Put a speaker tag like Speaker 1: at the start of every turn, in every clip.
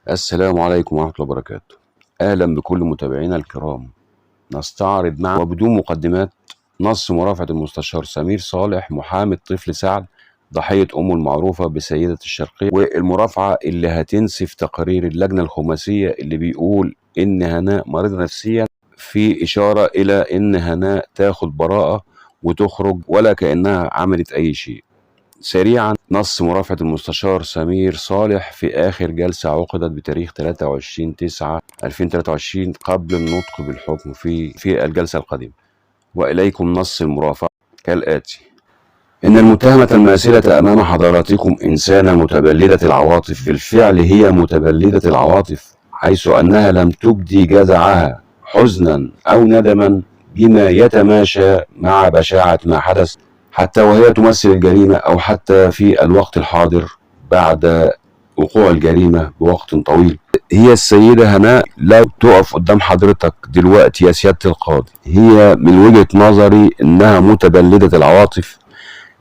Speaker 1: السلام عليكم ورحمة الله وبركاته. أهلا بكل متابعينا الكرام. نستعرض معا وبدون مقدمات نص مرافعة المستشار سمير صالح محامي الطفل سعد ضحية أمه المعروفة بسيدة الشرقية، والمرافعة اللي هتنسف تقرير اللجنة الخماسية اللي بيقول إن هناء مريضة نفسيا، في إشارة إلى إن هناء تاخد براءة وتخرج ولا كأنها عملت أي شيء. سريعا، نص مرافعة المستشار سمير صالح في آخر جلسة عقدت بتاريخ 23/9/2023 قبل النطق بالحكم في الجلسة القادمة. وإليكم نص المرافعة كالآتي: إن المتهمة الماثلة أمام حضراتكم إنسانة متبلدة العواطف، بالفعل هي متبلدة العواطف، حيث أنها لم تبدي جزعها حزنا أو ندما بما يتماشى مع بشاعة ما حدث، حتى وهي تمثل الجريمة، أو حتى في الوقت الحاضر بعد وقوع الجريمة بوقت طويل. هي السيدة هناء لا تقف قدام حضرتك دلوقتي يا سيادة القاضي، هي من وجهة نظري إنها متبلدة العواطف.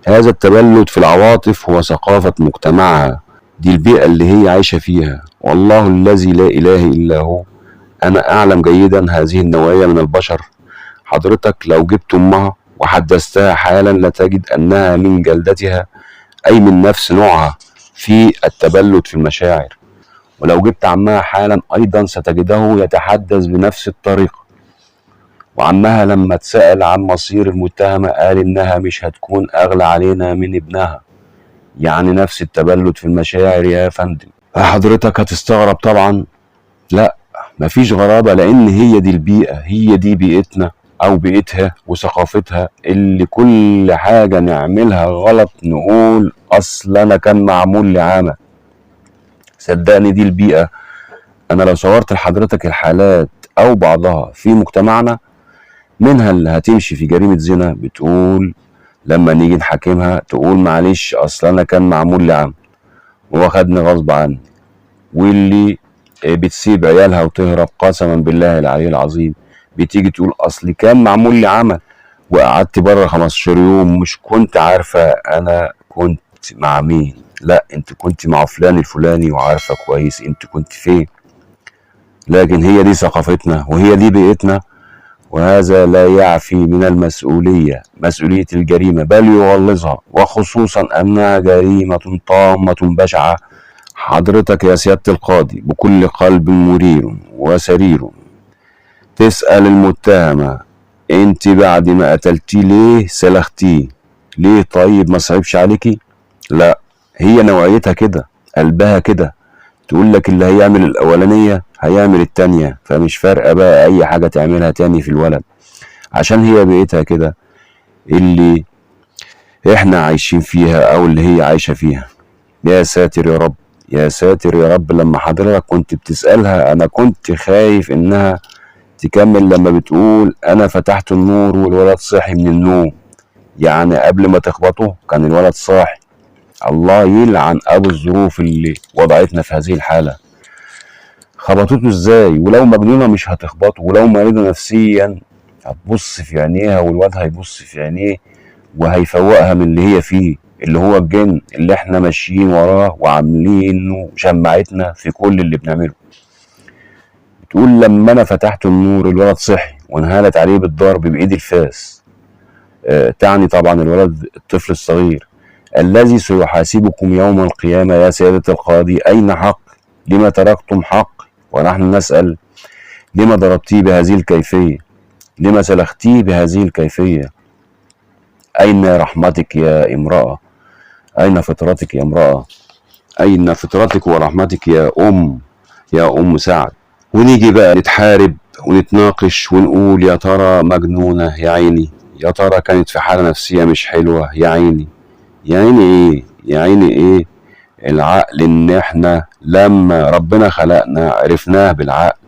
Speaker 1: هذا التبلد في العواطف هو ثقافة مجتمعها، دي البيئة اللي هي عايشة فيها، والله الذي لا إله إلا هو أنا أعلم جيدا هذه النوعية من البشر. حضرتك لو جبت أمها وحدثتها حالا لتجد أنها من جلدتها، أي من نفس نوعها في التبلد في المشاعر. ولو جبت عمها حالا أيضا ستجده يتحدث بنفس الطريقة. وعمها لما اتسأل عن مصير المتهمة قال إنها مش هتكون أغلى علينا من ابنها، يعني نفس التبلد في المشاعر يا فندم. فحضرتك هتستغرب طبعا. لا، مفيش غرابة، لأن هي دي البيئة، هي دي بيئتنا أو بيئتها وثقافتها، اللي كل حاجة نعملها غلط نقول أصل أنا كان معمول لي عمى. صدقني دي البيئة. أنا لو صورت لحضرتك الحالات أو بعضها في مجتمعنا، منها اللي هتمشي في جريمة زنا بتقول لما نيجي نحاكمها تقول معلش أصل أنا كان معمول لي عمى وواخدني غصب عني، واللي بتسيب عيالها وتهرب قسما بالله العلي العظيم بتيجي تقول اصل كان معمول لي عمل وقعدت بره 15 يوم مش كنت عارفه انا كنت مع مين. لا، انت كنت مع فلان الفلاني وعارفه كويس انت كنت فين. لكن هي دي ثقافتنا وهي دي بيئتنا، وهذا لا يعفي من المسؤوليه، مسؤوليه الجريمه، بل يغلظها، وخصوصا انها جريمه طامه بشعه. حضرتك يا سيادة القاضي بكل قلب مرير وسرير تسأل المتهمة انت بعد ما قتلتيه ليه سلختيه؟ ليه؟ طيب ما صعبش عليكي؟ لا، هي نوعيتها كده، قلبها كده، تقول لك اللي هيعمل الاولانية هيعمل التانية، فمش فارقة بقى اي حاجة تعملها تاني في الولد، عشان هي بيئتها كده اللي احنا عايشين فيها او اللي هي عايشة فيها. يا ساتر يا رب، يا ساتر يا رب. لما حضرتك كنت بتسألها أنا كنت خايف إنها تكمل لما بتقول أنا فتحت النور والولد صحي من النوم، يعني قبل ما تخبطه كان الولد صاحي. الله يلعن أبو الظروف اللي وضعتنا في هذه الحالة. خبطته إزاي؟ ولو مجنونة مش هتخبطه، ولو مريضة نفسيا هتبص في عينيها والواد هيبص في عينيه وهيفوقها من اللي هي فيه، اللي هو الجن اللي احنا ماشيين وراه وعاملينه شماعتنا في كل اللي بنعمله. بتقول لما انا فتحت النور الولد صحي وانهالت عليه بالضرب بايد الفاس. تعني طبعا الولد الطفل الصغير الذي سيحاسبكم يوم القيامة يا سيادة القاضي. اين حق؟ لما تركتم حق؟ ونحن نسأل لما ضربتيه بهذه الكيفية؟ لما سلختيه بهذه الكيفية؟ أين رحمتك يا امرأة؟ أين فطرتك يا امرأة؟ أين فطرتك ورحمتك يا أم سعد؟ ونيجي بقى نتحارب ونتناقش ونقول يا ترى مجنونة يا عيني، يا ترى كانت في حالة نفسية مش حلوة يا عيني. يا عيني إيه؟ يا عيني إيه؟ العقل إن إحنا لما ربنا خلقنا عرفناه بالعقل.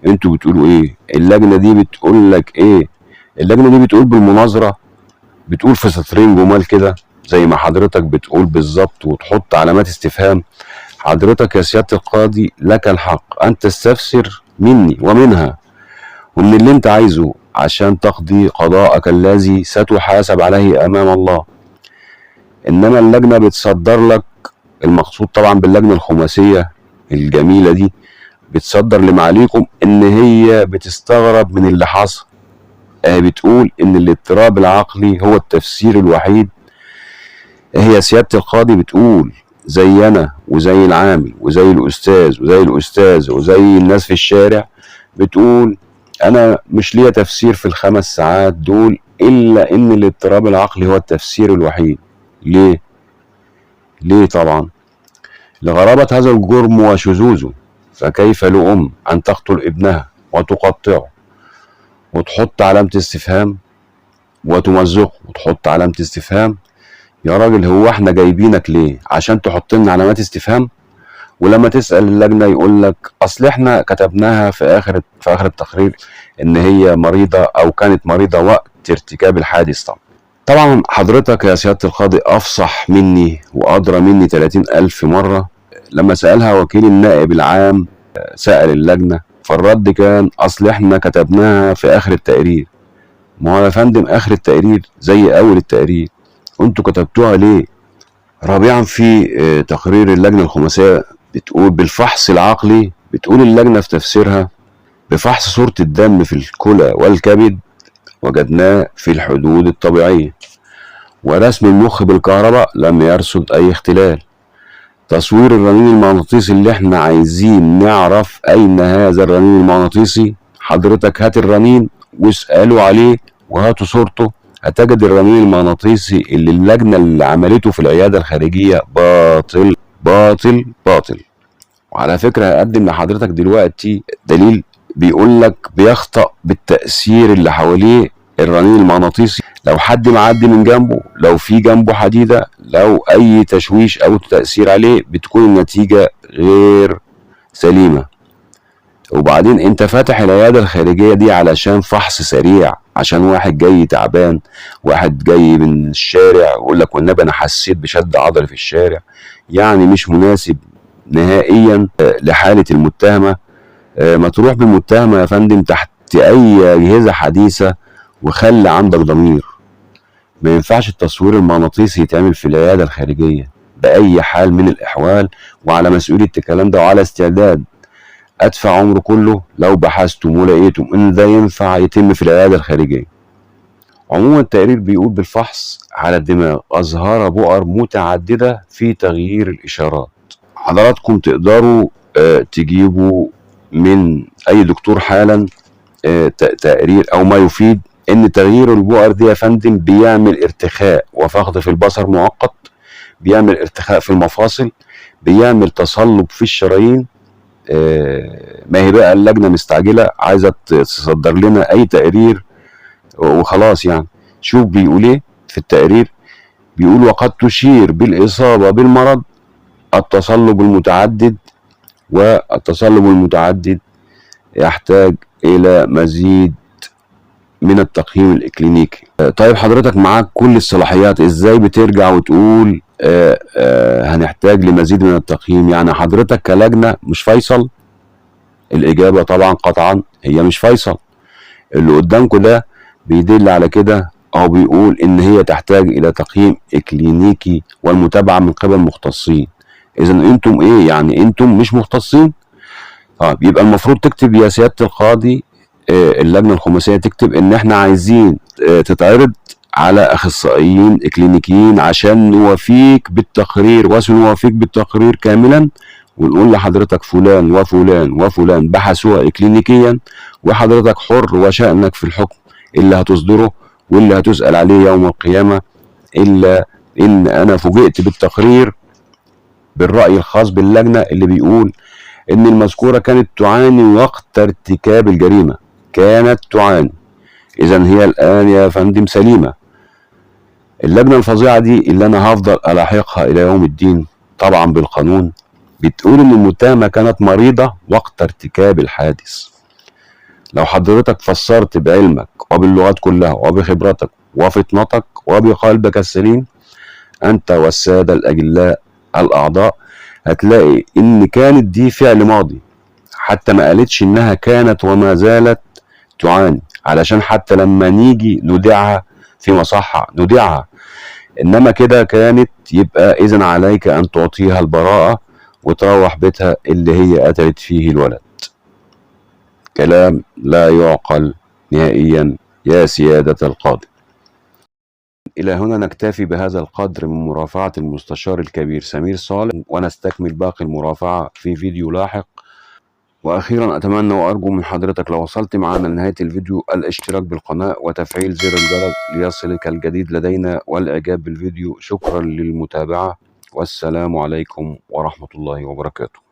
Speaker 1: انتوا بتقولوا إيه؟ اللجنة دي بتقول لك إيه؟ اللجنة دي بتقول بالمناظرة، بتقول في سطرين جمال كده زي ما حضرتك بتقول بالظبط وتحط علامات استفهام. حضرتك يا سيادة القاضي لك الحق أن تستفسر مني ومنها ومن اللي انت عايزه عشان تقضي قضاءك الذي ستحاسب عليه أمام الله. إنما اللجنة بتصدر لك، المقصود طبعا باللجنة الخماسية الجميلة دي بتصدر لمعاليكم ان هي بتستغرب من اللي حصل. بتقول ان الاضطراب العقلي هو التفسير الوحيد. هي سيادة القاضي بتقول زي انا وزي العامل وزي الاستاذ وزي الناس في الشارع، بتقول انا مش ليا تفسير في ال5 ساعات دول الا ان الاضطراب العقلي هو التفسير الوحيد. ليه طبعا لغرابة هذا الجرم وشذوذه. فكيف لأم أن تقتل ابنها وتقطعه وتحط علامة استفهام وتمزقه وتحط علامة استفهام؟ يا راجل هو احنا جايبينك ليه؟ عشان تحط لنا علامات استفهام؟ ولما تسأل اللجنة يقول لك اصل احنا كتبناها في اخر التقرير ان هي مريضة او كانت مريضة وقت ارتكاب الحادث. طبعا حضرتك يا سيادة القاضي افصح مني وادرى مني 30,000 مرة. لما سألها وكيل النائب العام سأل اللجنة، فالرد كان اصل احنا كتبناها في اخر التقرير. ما هو يا فندم اخر التقرير زي اول التقرير، انتوا كتبتوها ليه؟ رابعا في تقرير اللجنة الخماسية بتقول بالفحص العقلي، بتقول اللجنة في تفسيرها بفحص صورة الدم في الكلى والكبد وجدناه في الحدود الطبيعية، ورسم المخ بالكهرباء لم يرصد اي اختلال. تصوير الرنين المغناطيسي اللي احنا عايزين نعرف اين هذا الرنين المغناطيسي، حضرتك هات الرنين واسألوا عليه وهاتوا صورته، هتجد الرنين المغناطيسي اللي اللجنة اللي عملته في العيادة الخارجية باطل باطل باطل. وعلى فكرة هقدم لحضرتك دلوقتي دليل بيقول لك بيخطأ بالتأثير اللي حواليه الرنين المغناطيسي. لو حد معدي من جنبه، لو في جنبه حديدة، لو أي تشويش أو تأثير عليه، بتكون النتيجة غير سليمة. وبعدين انت فاتح العيادة الخارجية دي علشان فحص سريع، عشان واحد جاي تعبان، واحد جاي من الشارع يقول لك والنبي انا حسيت بشد عضلي في الشارع. يعني مش مناسب نهائيا لحالة المتهمة. ما تروح بالمتهمة يا فندم تحت اي اجهزة حديثة وخلي عندك ضمير. ما ينفعش التصوير المغناطيسي يتعمل في العيادة الخارجية بأي حال من الأحوال، وعلى مسؤولية الكلام ده وعلى استعداد ادفع عمره كله لو بحثتم ولقيتم ان ده ينفع يتم في العياده الخارجيه. عموما التقرير بيقول بالفحص على الدماغ اظهر بؤر متعدده في تغيير الاشارات. حضراتكم تقدروا تجيبوا من اي دكتور حالا تقرير او ما يفيد ان تغيير البؤر دي يا فندم بيعمل ارتخاء وفقد في البصر مؤقت، بيعمل ارتخاء في المفاصل، بيعمل تصلب في الشرايين. ما هي بقى اللجنة مستعجلة عايزة تصدر لنا اي تقرير وخلاص. يعني شوف بيقول ايه في التقرير، بيقول وقد تشير بالإصابة بالمرض التصلب المتعدد، والتصلب المتعدد يحتاج إلى مزيد من التقييم الإكلينيكي. طيب حضرتك معاك كل الصلاحيات، ازاي بترجع وتقول هنحتاج لمزيد من التقييم؟ يعني حضرتك كلجنة مش فيصل؟ الإجابة طبعا قطعا هي مش فيصل. اللي قدامكم ده بيدل على كده أو بيقول إن هي تحتاج إلى تقييم إكلينيكي والمتابعة من قبل مختصين. إذا أنتم إيه؟ يعني أنتم مش مختصين؟ طيب يبقى المفروض تكتب يا سيادة القاضي، اللجنة الخماسية تكتب إن إحنا عايزين تتعرض على أخصائيين إكلينيكيين عشان نوافيك بالتقرير وسنوافيك بالتقرير كاملا، ونقول لحضرتك فلان وفلان وفلان بحثوها إكلينيكيا، وحضرتك حر وشأنك في الحكم اللي هتصدره واللي هتسأل عليه يوم القيامة. إلا إن أنا فوجئت بالتقرير بالرأي الخاص باللجنة اللي بيقول إن المذكورة كانت تعاني وقت ارتكاب الجريمة، كانت تعاني. إذا هي الآن يا فندم سليمة. اللجنة الفظيعة دي اللي أنا هفضل ألاحقها إلى يوم الدين طبعا بالقانون بتقول إن المتهمة كانت مريضة وقت ارتكاب الحادث. لو حضرتك فسرت بعلمك وباللغات كلها وبخبرتك وفطنتك وبقلبك السليم أنت والسادة الأجلاء الأعضاء، هتلاقي إن كانت دي فعل ماضي، حتى ما قالتش إنها كانت وما زالت تعاني، علشان حتى لما نيجي ندعها في مصحة ندعها. إنما كده كانت، يبقى إذن عليك أن تعطيها البراءة وتروح بيتها اللي هي قتلت فيه الولد. كلام لا يعقل نهائيا يا سيادة القاضي. إلى هنا نكتفي بهذا القدر من مرافعة المستشار الكبير سمير صالح، ونستكمل باقي المرافعة في فيديو لاحق. وأخيرا أتمنى وأرجو من حضرتك لو وصلت معنا لنهاية الفيديو الاشتراك بالقناة وتفعيل زر الجرس ليصلك الجديد لدينا والإعجاب بالفيديو. شكرا للمتابعة، والسلام عليكم ورحمة الله وبركاته.